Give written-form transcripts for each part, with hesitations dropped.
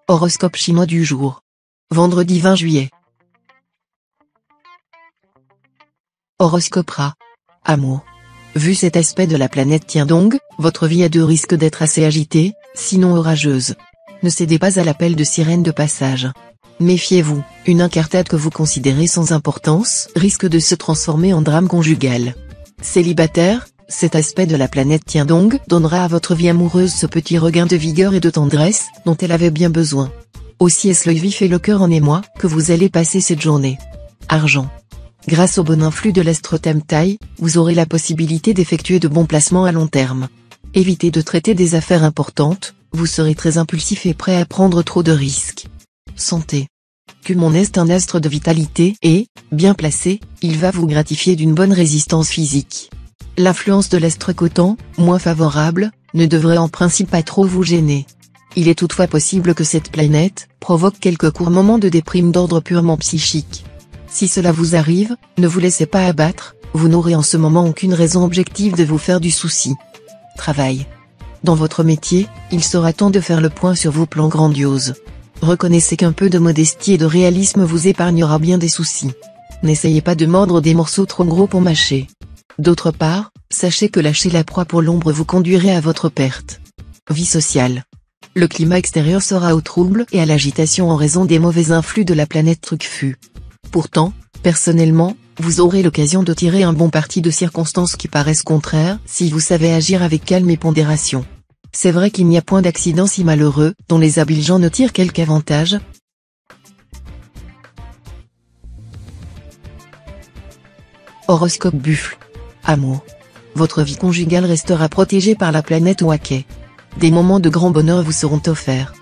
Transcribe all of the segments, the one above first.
Horoscope chinois du jour. Vendredi 20 juillet. Horoscope Ra. Amour. Vu cet aspect de la planète Tiandong, votre vie a de risques d'être assez agitée, sinon orageuse. Ne cédez pas à l'appel de sirène de passage. Méfiez-vous, une incartade que vous considérez sans importance risque de se transformer en drame conjugal. Célibataire, cet aspect de la planète Tiandong donnera à votre vie amoureuse ce petit regain de vigueur et de tendresse dont elle avait bien besoin. Aussi est-ce l'œil vif et le cœur en émoi que vous allez passer cette journée. Argent. Grâce au bon influx de l'astrothème Taille, vous aurez la possibilité d'effectuer de bons placements à long terme. Évitez de traiter des affaires importantes, vous serez très impulsif et prêt à prendre trop de risques. Santé. Cumon est un astre de vitalité et, bien placé, il va vous gratifier d'une bonne résistance physique. L'influence de l'astre Coton, moins favorable, ne devrait en principe pas trop vous gêner. Il est toutefois possible que cette planète provoque quelques courts moments de déprime d'ordre purement psychique. Si cela vous arrive, ne vous laissez pas abattre, vous n'aurez en ce moment aucune raison objective de vous faire du souci. Travail. Dans votre métier, il sera temps de faire le point sur vos plans grandioses. Reconnaissez qu'un peu de modestie et de réalisme vous épargnera bien des soucis. N'essayez pas de mordre des morceaux trop gros pour mâcher. D'autre part, sachez que lâcher la proie pour l'ombre vous conduirait à votre perte. Vie sociale. Le climat extérieur sera au trouble et à l'agitation en raison des mauvais influx de la planète Trucfu. Pourtant, personnellement, vous aurez l'occasion de tirer un bon parti de circonstances qui paraissent contraires si vous savez agir avec calme et pondération. C'est vrai qu'il n'y a point d'accident si malheureux dont les habiles gens ne tirent quelque avantage. Horoscope Buffle. Amour. Votre vie conjugale restera protégée par la planète Oaquet. Des moments de grand bonheur vous seront offerts.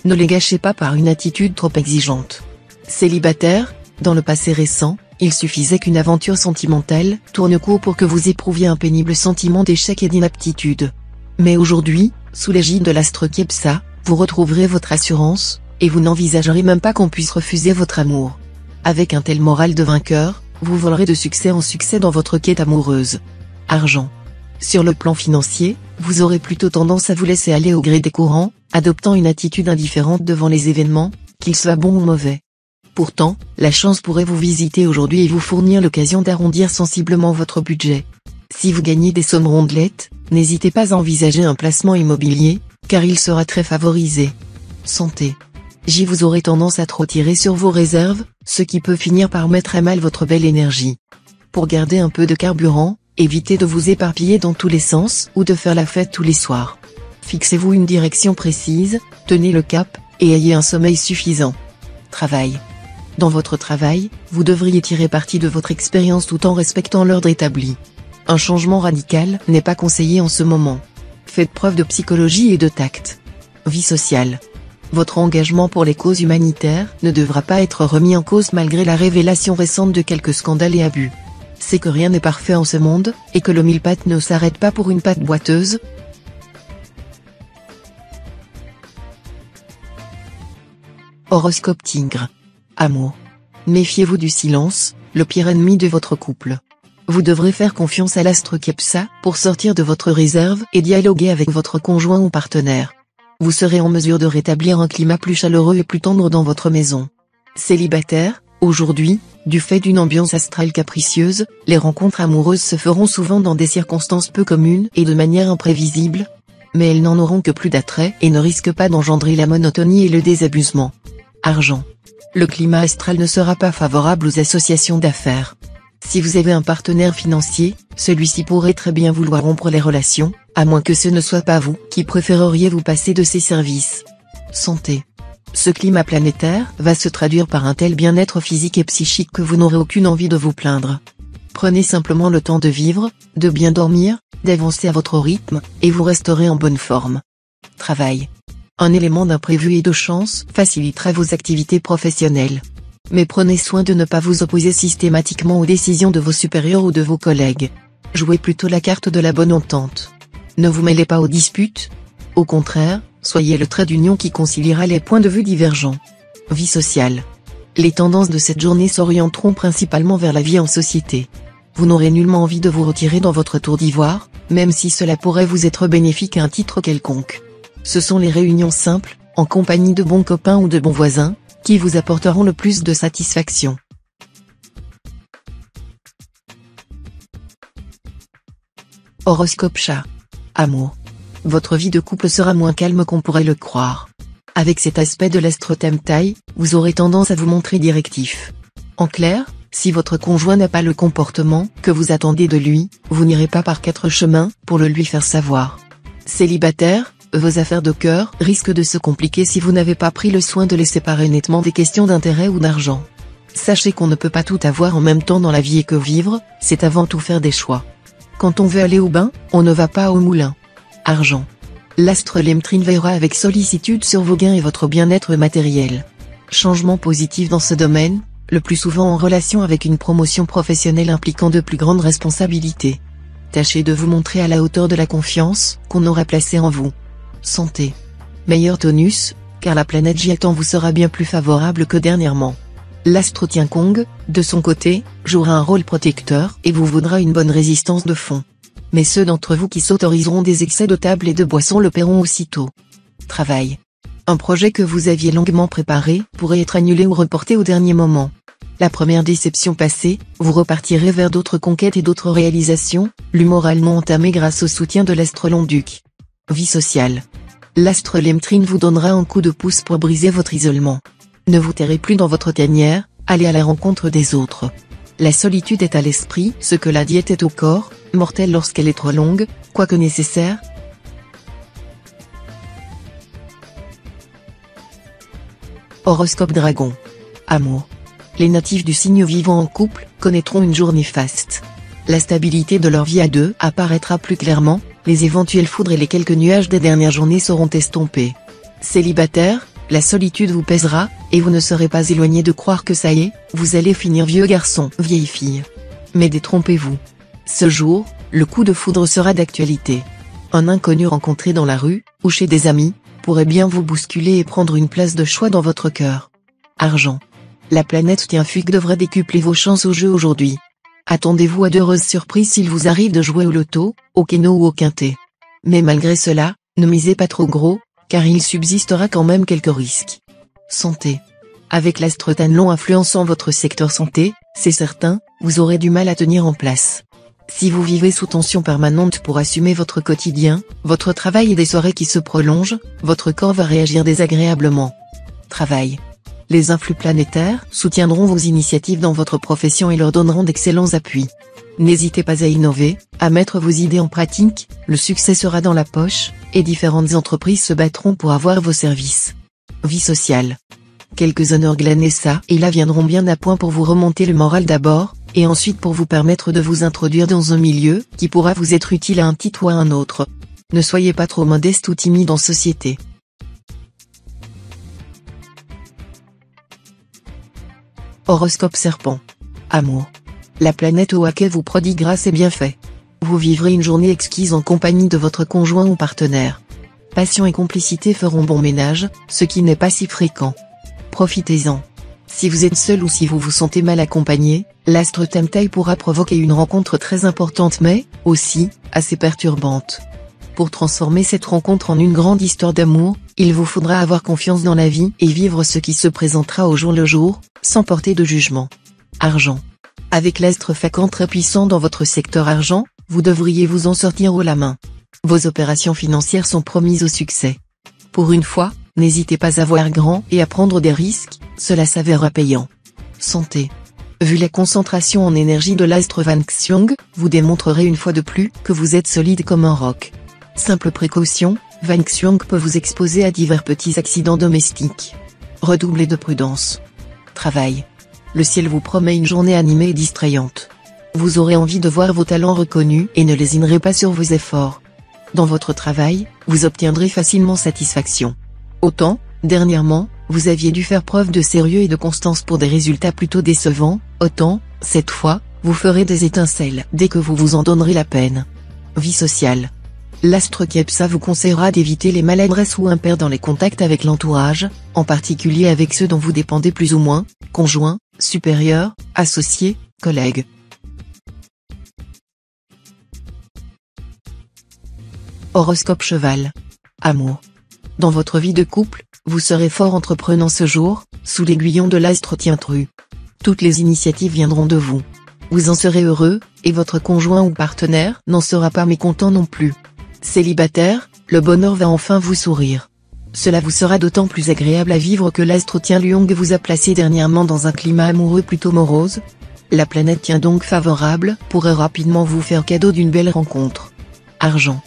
Ne les gâchez pas par une attitude trop exigeante. Célibataire, dans le passé récent, il suffisait qu'une aventure sentimentale tourne court pour que vous éprouviez un pénible sentiment d'échec et d'inaptitude. Mais aujourd'hui, sous l'égide de l'astre Kepsa, vous retrouverez votre assurance, et vous n'envisagerez même pas qu'on puisse refuser votre amour. Avec un tel moral de vainqueur, vous volerez de succès en succès dans votre quête amoureuse. Argent. Sur le plan financier, vous aurez plutôt tendance à vous laisser aller au gré des courants, adoptant une attitude indifférente devant les événements, qu'ils soient bons ou mauvais. Pourtant, la chance pourrait vous visiter aujourd'hui et vous fournir l'occasion d'arrondir sensiblement votre budget. Si vous gagnez des sommes rondelettes, n'hésitez pas à envisager un placement immobilier, car il sera très favorisé. Santé. Vous aurez tendance à trop tirer sur vos réserves, ce qui peut finir par mettre à mal votre belle énergie. Pour garder un peu de carburant, évitez de vous éparpiller dans tous les sens ou de faire la fête tous les soirs. Fixez-vous une direction précise, tenez le cap, et ayez un sommeil suffisant. Travail. Dans votre travail, vous devriez tirer parti de votre expérience tout en respectant l'ordre établi. Un changement radical n'est pas conseillé en ce moment. Faites preuve de psychologie et de tact. Vie sociale. Votre engagement pour les causes humanitaires ne devra pas être remis en cause malgré la révélation récente de quelques scandales et abus. C'est que rien n'est parfait en ce monde, et que le mille-pattes ne s'arrête pas pour une patte boiteuse. Horoscope Tigre. Amour. Méfiez-vous du silence, le pire ennemi de votre couple. Vous devrez faire confiance à l'astre Kepsa pour sortir de votre réserve et dialoguer avec votre conjoint ou partenaire. Vous serez en mesure de rétablir un climat plus chaleureux et plus tendre dans votre maison. Célibataire, aujourd'hui, du fait d'une ambiance astrale capricieuse, les rencontres amoureuses se feront souvent dans des circonstances peu communes et de manière imprévisible, mais elles n'en auront que plus d'attrait et ne risquent pas d'engendrer la monotonie et le désabusement. Argent. Le climat astral ne sera pas favorable aux associations d'affaires. Si vous avez un partenaire financier, celui-ci pourrait très bien vouloir rompre les relations, à moins que ce ne soit pas vous qui préféreriez vous passer de ses services. Santé. Ce climat planétaire va se traduire par un tel bien-être physique et psychique que vous n'aurez aucune envie de vous plaindre. Prenez simplement le temps de vivre, de bien dormir, d'avancer à votre rythme, et vous resterez en bonne forme. Travail. Un élément d'imprévu et de chance facilitera vos activités professionnelles. Mais prenez soin de ne pas vous opposer systématiquement aux décisions de vos supérieurs ou de vos collègues. Jouez plutôt la carte de la bonne entente. Ne vous mêlez pas aux disputes. Au contraire, soyez le trait d'union qui conciliera les points de vue divergents. Vie sociale. Les tendances de cette journée s'orienteront principalement vers la vie en société. Vous n'aurez nullement envie de vous retirer dans votre tour d'ivoire, même si cela pourrait vous être bénéfique à un titre quelconque. Ce sont les réunions simples, en compagnie de bons copains ou de bons voisins, qui vous apporteront le plus de satisfaction. Horoscope chat. Amour. Votre vie de couple sera moins calme qu'on pourrait le croire. Avec cet aspect de l'astre Taille, vous aurez tendance à vous montrer directif. En clair, si votre conjoint n'a pas le comportement que vous attendez de lui, vous n'irez pas par 4 chemins pour le lui faire savoir. Célibataire, vos affaires de cœur risquent de se compliquer si vous n'avez pas pris le soin de les séparer nettement des questions d'intérêt ou d'argent. Sachez qu'on ne peut pas tout avoir en même temps dans la vie et que vivre, c'est avant tout faire des choix. Quand on veut aller au bain, on ne va pas au moulin. Argent. L'astre Lemtrine veillera avec sollicitude sur vos gains et votre bien-être matériel. Changement positif dans ce domaine, le plus souvent en relation avec une promotion professionnelle impliquant de plus grandes responsabilités. Tâchez de vous montrer à la hauteur de la confiance qu'on aura placée en vous. Santé. Meilleur tonus, car la planète Jiatan vous sera bien plus favorable que dernièrement. L'astre Tiankong, de son côté, jouera un rôle protecteur et vous vaudra une bonne résistance de fond. Mais ceux d'entre vous qui s'autoriseront des excès de table et de boissons le paieront aussitôt. Travail. Un projet que vous aviez longuement préparé pourrait être annulé ou reporté au dernier moment. La première déception passée, vous repartirez vers d'autres conquêtes et d'autres réalisations, moralement entamé grâce au soutien de l'astre Long-Duc. Vie sociale. L'astre Lemtrine vous donnera un coup de pouce pour briser votre isolement. Ne vous terrez plus dans votre tanière, allez à la rencontre des autres. La solitude est à l'esprit ce que la diète est au corps, mortelle lorsqu'elle est trop longue, quoique nécessaire. Horoscope Dragon. Amour. Les natifs du signe vivant en couple connaîtront une journée faste. La stabilité de leur vie à deux apparaîtra plus clairement, les éventuelles foudres et les quelques nuages des dernières journées seront estompés. Célibataire, la solitude vous pèsera, et vous ne serez pas éloigné de croire que ça y est, vous allez finir vieux garçon, vieille fille. Mais détrompez-vous. Ce jour, le coup de foudre sera d'actualité. Un inconnu rencontré dans la rue, ou chez des amis, pourrait bien vous bousculer et prendre une place de choix dans votre cœur. Argent. La planète Tianfuc devrait décupler vos chances au jeu aujourd'hui. Attendez-vous à d'heureuses surprises s'il vous arrive de jouer au loto, au keno ou au quintet. Mais malgré cela, ne misez pas trop gros, car il subsistera quand même quelques risques. Santé. Avec l'astre Tanlon influençant votre secteur santé, c'est certain, vous aurez du mal à tenir en place. Si vous vivez sous tension permanente pour assumer votre quotidien, votre travail et des soirées qui se prolongent, votre corps va réagir désagréablement. Travail. Les influx planétaires soutiendront vos initiatives dans votre profession et leur donneront d'excellents appuis. N'hésitez pas à innover, à mettre vos idées en pratique, le succès sera dans la poche, et différentes entreprises se battront pour avoir vos services. Vie sociale. Quelques honneurs glanés ça et là viendront bien à point pour vous remonter le moral d'abord, et ensuite pour vous permettre de vous introduire dans un milieu qui pourra vous être utile à un titre ou à un autre. Ne soyez pas trop modeste ou timide en société. Horoscope Serpent. Amour. La planète Oaké vous prodigue grâce et bienfaits. Vous vivrez une journée exquise en compagnie de votre conjoint ou partenaire. Passion et complicité feront bon ménage, ce qui n'est pas si fréquent. Profitez-en. Si vous êtes seul ou si vous vous sentez mal accompagné, l'astre Taille pourra provoquer une rencontre très importante mais, aussi, assez perturbante. Pour transformer cette rencontre en une grande histoire d'amour, il vous faudra avoir confiance dans la vie et vivre ce qui se présentera au jour le jour, sans porter de jugement. Argent. Avec l'astre Facan très puissant dans votre secteur argent, vous devriez vous en sortir haut la main. Vos opérations financières sont promises au succès. Pour une fois, n'hésitez pas à voir grand et à prendre des risques, cela s'avérera payant. Santé. Vu la concentration en énergie de l'astre Van Xiong, vous démontrerez une fois de plus que vous êtes solide comme un roc. Simple précaution, Van Xiong peut vous exposer à divers petits accidents domestiques. Redoublez de prudence. Travail. Le ciel vous promet une journée animée et distrayante. Vous aurez envie de voir vos talents reconnus et ne lésinerez pas sur vos efforts. Dans votre travail, vous obtiendrez facilement satisfaction. Autant, dernièrement, vous aviez dû faire preuve de sérieux et de constance pour des résultats plutôt décevants, autant, cette fois, vous ferez des étincelles dès que vous vous en donnerez la peine. Vie sociale. L'astre Kepsa vous conseillera d'éviter les maladresses ou impairs dans les contacts avec l'entourage, en particulier avec ceux dont vous dépendez plus ou moins, conjoints, supérieurs, associés, collègues. Horoscope Cheval. Amour. Dans votre vie de couple, Vous serez fort entreprenant ce jour, sous l'aiguillon de l'astre Tintru. Toutes les initiatives viendront de vous. Vous en serez heureux, et votre conjoint ou partenaire n'en sera pas mécontent non plus. Célibataire, le bonheur va enfin vous sourire. Cela vous sera d'autant plus agréable à vivre que l'astre Tianluong vous a placé dernièrement dans un climat amoureux plutôt morose. La planète Tiandong favorable pourrait rapidement vous faire cadeau d'une belle rencontre. Argent.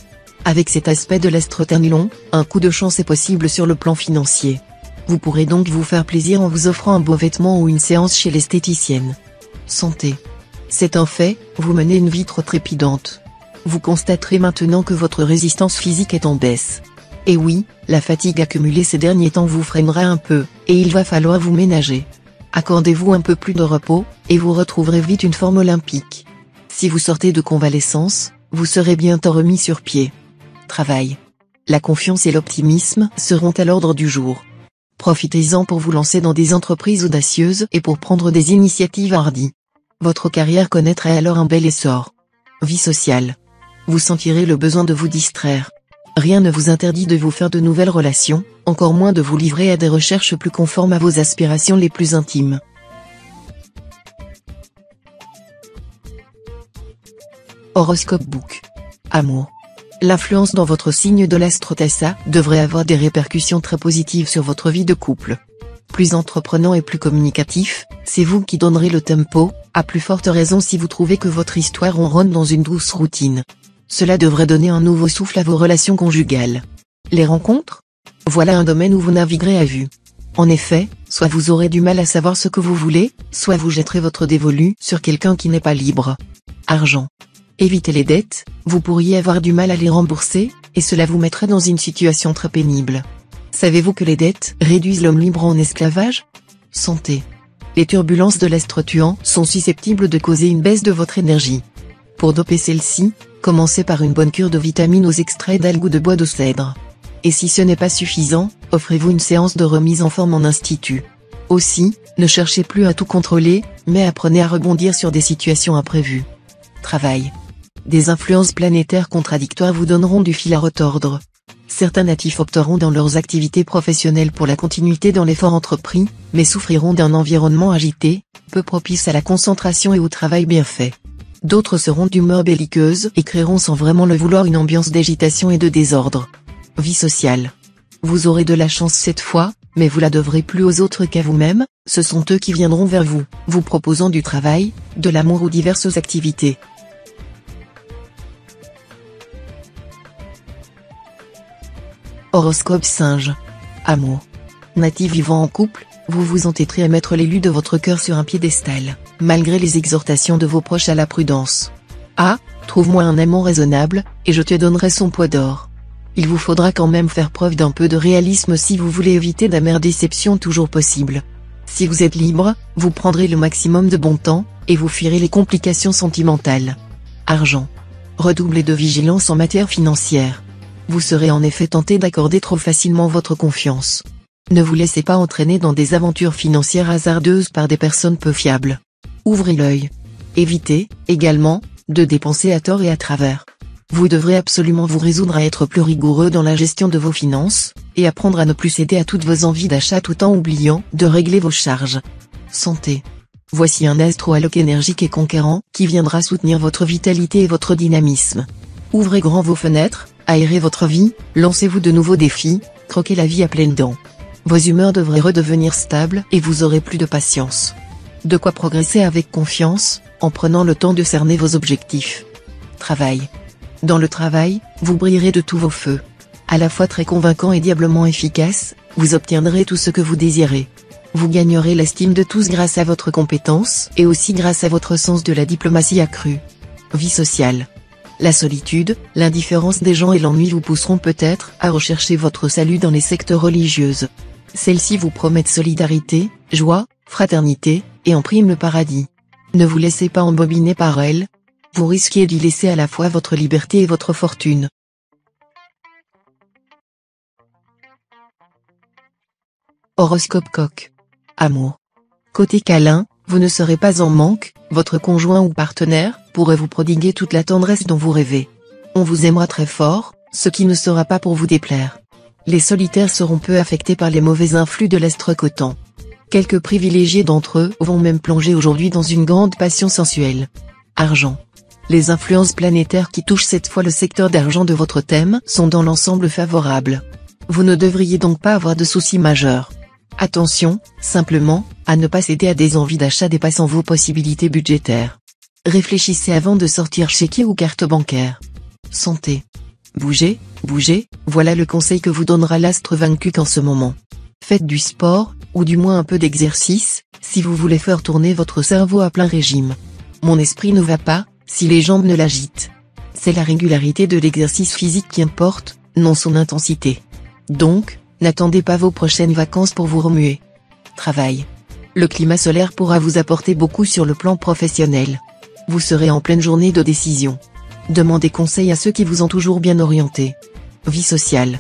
Avec cet aspect de l'astre Tianluong, un coup de chance est possible sur le plan financier. Vous pourrez donc vous faire plaisir en vous offrant un beau vêtement ou une séance chez l'esthéticienne. Santé. C'est un fait, vous menez une vie trop trépidante. Vous constaterez maintenant que votre résistance physique est en baisse. Et oui, la fatigue accumulée ces derniers temps vous freinera un peu, et il va falloir vous ménager. Accordez-vous un peu plus de repos, et vous retrouverez vite une forme olympique. Si vous sortez de convalescence, vous serez bientôt remis sur pied. Travail. La confiance et l'optimisme seront à l'ordre du jour. Profitez-en pour vous lancer dans des entreprises audacieuses et pour prendre des initiatives hardies. Votre carrière connaîtra alors un bel essor. Vie sociale. Vous sentirez le besoin de vous distraire. Rien ne vous interdit de vous faire de nouvelles relations, encore moins de vous livrer à des recherches plus conformes à vos aspirations les plus intimes. Horoscope Book. Amour. L'influence dans votre signe de l'astre Tassa devrait avoir des répercussions très positives sur votre vie de couple. Plus entreprenant et plus communicatif, c'est vous qui donnerez le tempo, à plus forte raison si vous trouvez que votre histoire ronronne dans une douce routine. Cela devrait donner un nouveau souffle à vos relations conjugales. Les rencontres ? Voilà un domaine où vous naviguerez à vue. En effet, soit vous aurez du mal à savoir ce que vous voulez, soit vous jetterez votre dévolu sur quelqu'un qui n'est pas libre. Argent. Évitez les dettes, vous pourriez avoir du mal à les rembourser, et cela vous mettrait dans une situation très pénible. Savez-vous que les dettes réduisent l'homme libre en esclavage ? Santé. Les turbulences de l'astre Tuan sont susceptibles de causer une baisse de votre énergie. Pour doper celle-ci, commencez par une bonne cure de vitamines aux extraits d'algues ou de bois de cèdre. Et si ce n'est pas suffisant, offrez-vous une séance de remise en forme en institut. Aussi, ne cherchez plus à tout contrôler, mais apprenez à rebondir sur des situations imprévues. Travail. Des influences planétaires contradictoires vous donneront du fil à retordre. Certains natifs opteront dans leurs activités professionnelles pour la continuité dans l'effort entrepris, mais souffriront d'un environnement agité, peu propice à la concentration et au travail bien fait. D'autres seront d'humeur belliqueuse et créeront sans vraiment le vouloir une ambiance d'agitation et de désordre. Vie sociale. Vous aurez de la chance cette fois, mais vous la devrez plus aux autres qu'à vous-même, ce sont eux qui viendront vers vous, vous proposant du travail, de l'amour ou diverses activités. Horoscope Singe. Amour. Natif vivant en couple, vous vous entêterez à mettre l'élu de votre cœur sur un piédestal, malgré les exhortations de vos proches à la prudence. Ah, trouve-moi un amant raisonnable, et je te donnerai son poids d'or. Il vous faudra quand même faire preuve d'un peu de réalisme si vous voulez éviter d'amères déceptions toujours possibles. Si vous êtes libre, vous prendrez le maximum de bon temps, et vous fuirez les complications sentimentales. Argent. Redoublez de vigilance en matière financière. Vous serez en effet tenté d'accorder trop facilement votre confiance. Ne vous laissez pas entraîner dans des aventures financières hasardeuses par des personnes peu fiables. Ouvrez l'œil. Évitez, également, de dépenser à tort et à travers. Vous devrez absolument vous résoudre à être plus rigoureux dans la gestion de vos finances, et apprendre à ne plus céder à toutes vos envies d'achat tout en oubliant de régler vos charges. Santé. Voici un astro-alloc énergique et conquérant qui viendra soutenir votre vitalité et votre dynamisme. Ouvrez grand vos fenêtres, aérez votre vie, lancez-vous de nouveaux défis, croquez la vie à pleines dents. Vos humeurs devraient redevenir stables et vous aurez plus de patience. De quoi progresser avec confiance, en prenant le temps de cerner vos objectifs. Travail. Dans le travail, vous brillerez de tous vos feux. À la fois très convaincant et diablement efficace, vous obtiendrez tout ce que vous désirez. Vous gagnerez l'estime de tous grâce à votre compétence et aussi grâce à votre sens de la diplomatie accrue. Vie sociale. La solitude, l'indifférence des gens et l'ennui vous pousseront peut-être à rechercher votre salut dans les sectes religieuses. Celles-ci vous promettent solidarité, joie, fraternité, et en prime le paradis. Ne vous laissez pas embobiner par elles. Vous risquez d'y laisser à la fois votre liberté et votre fortune. Horoscope Coq. Amour. Côté câlin, vous ne serez pas en manque, votre conjoint ou partenaire pourrait vous prodiguer toute la tendresse dont vous rêvez. On vous aimera très fort, ce qui ne sera pas pour vous déplaire. Les solitaires seront peu affectés par les mauvais influx de l'astre coton. Quelques privilégiés d'entre eux vont même plonger aujourd'hui dans une grande passion sensuelle. Argent. Les influences planétaires qui touchent cette fois le secteur d'argent de votre thème sont dans l'ensemble favorables. Vous ne devriez donc pas avoir de soucis majeurs. Attention, simplement, à ne pas céder à des envies d'achat dépassant vos possibilités budgétaires. Réfléchissez avant de sortir chéquier ou carte bancaire. Santé. Bougez, bougez, voilà le conseil que vous donnera l'astre vaincu en ce moment. Faites du sport, ou du moins un peu d'exercice, si vous voulez faire tourner votre cerveau à plein régime. Mon esprit ne va pas, si les jambes ne l'agitent. C'est la régularité de l'exercice physique qui importe, non son intensité. Donc, n'attendez pas vos prochaines vacances pour vous remuer. Travail. Le climat solaire pourra vous apporter beaucoup sur le plan professionnel. Vous serez en pleine journée de décision. Demandez conseil à ceux qui vous ont toujours bien orienté. Vie sociale.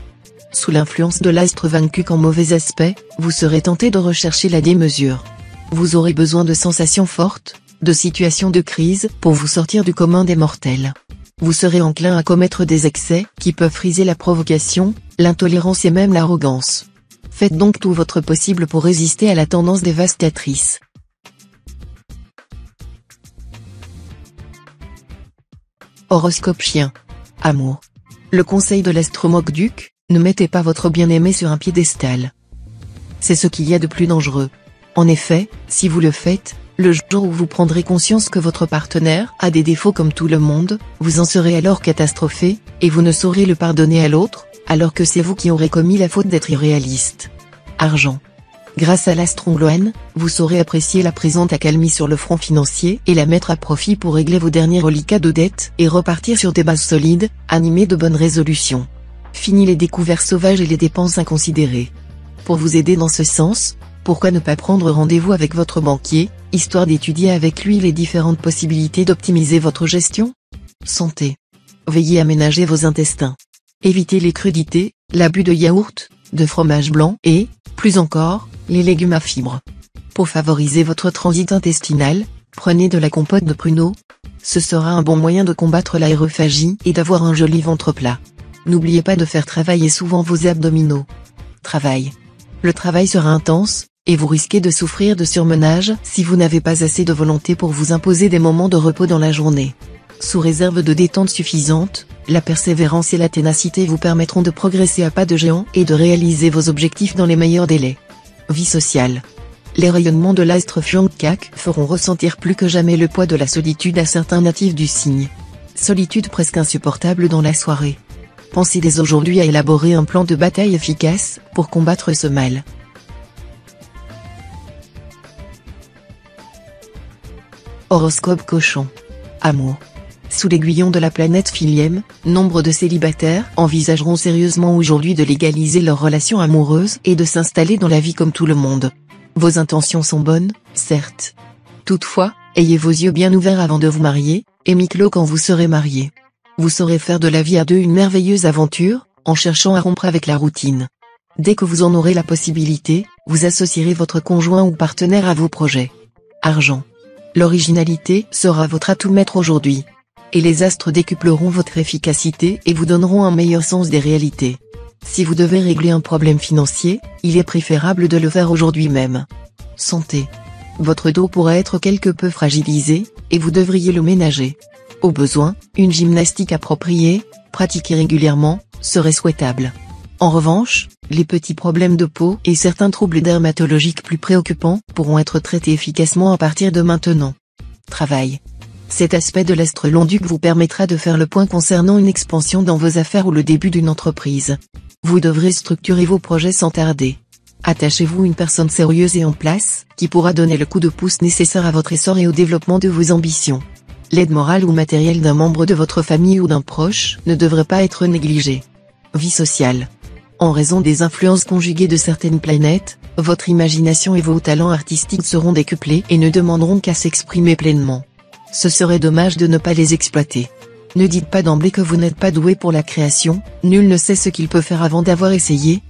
Sous l'influence de l'astre vaincu en mauvais aspect, vous serez tenté de rechercher la démesure. Vous aurez besoin de sensations fortes, de situations de crise pour vous sortir du commun des mortels. Vous serez enclin à commettre des excès qui peuvent friser la provocation, l'intolérance et même l'arrogance. Faites donc tout votre possible pour résister à la tendance dévastatrice. Horoscope chien. Amour. Le conseil de l'astromogduc, ne mettez pas votre bien-aimé sur un piédestal. C'est ce qu'il y a de plus dangereux. En effet, si vous le faites, le jour où vous prendrez conscience que votre partenaire a des défauts comme tout le monde, vous en serez alors catastrophé, et vous ne saurez le pardonner à l'autre, alors que c'est vous qui aurez commis la faute d'être irréaliste. Argent. Grâce à l'astrongloine, vous saurez apprécier la présente accalmie sur le front financier et la mettre à profit pour régler vos derniers reliquats de dettes et repartir sur des bases solides, animées de bonnes résolutions. Fini les découvertes sauvages et les dépenses inconsidérées. Pour vous aider dans ce sens, pourquoi ne pas prendre rendez-vous avec votre banquier, histoire d'étudier avec lui les différentes possibilités d'optimiser votre gestion? Santé. Veillez à ménager vos intestins. Évitez les crudités, l'abus de yaourt, de fromage blanc et, plus encore, les légumes à fibres. Pour favoriser votre transit intestinal, prenez de la compote de pruneaux. Ce sera un bon moyen de combattre l'aérophagie et d'avoir un joli ventre plat. N'oubliez pas de faire travailler souvent vos abdominaux. Travail. Le travail sera intense, et vous risquez de souffrir de surmenage si vous n'avez pas assez de volonté pour vous imposer des moments de repos dans la journée. Sous réserve de détente suffisante, la persévérance et la ténacité vous permettront de progresser à pas de géant et de réaliser vos objectifs dans les meilleurs délais. Vie sociale. Les rayonnements de l'astre Fiancak feront ressentir plus que jamais le poids de la solitude à certains natifs du signe. Solitude presque insupportable dans la soirée. Pensez dès aujourd'hui à élaborer un plan de bataille efficace pour combattre ce mal. Horoscope cochon. Amour. Sous l'aiguillon de la planète Philiem, nombre de célibataires envisageront sérieusement aujourd'hui de légaliser leurs relations amoureuses et de s'installer dans la vie comme tout le monde. Vos intentions sont bonnes, certes. Toutefois, ayez vos yeux bien ouverts avant de vous marier, et mi-clos quand vous serez marié. Vous saurez faire de la vie à deux une merveilleuse aventure, en cherchant à rompre avec la routine. Dès que vous en aurez la possibilité, vous associerez votre conjoint ou partenaire à vos projets. Argent. L'originalité sera votre atout maître aujourd'hui. Et les astres décupleront votre efficacité et vous donneront un meilleur sens des réalités. Si vous devez régler un problème financier, il est préférable de le faire aujourd'hui même. Santé. Votre dos pourrait être quelque peu fragilisé, et vous devriez le ménager. Au besoin, une gymnastique appropriée, pratiquée régulièrement, serait souhaitable. En revanche, les petits problèmes de peau et certains troubles dermatologiques plus préoccupants pourront être traités efficacement à partir de maintenant. Travail. Cet aspect de l'astre Long-Duc vous permettra de faire le point concernant une expansion dans vos affaires ou le début d'une entreprise. Vous devrez structurer vos projets sans tarder. Attachez-vous une personne sérieuse et en place, qui pourra donner le coup de pouce nécessaire à votre essor et au développement de vos ambitions. L'aide morale ou matérielle d'un membre de votre famille ou d'un proche ne devrait pas être négligée. Vie sociale. En raison des influences conjuguées de certaines planètes, votre imagination et vos talents artistiques seront décuplés et ne demanderont qu'à s'exprimer pleinement. Ce serait dommage de ne pas les exploiter. Ne dites pas d'emblée que vous n'êtes pas doué pour la création, nul ne sait ce qu'il peut faire avant d'avoir essayé,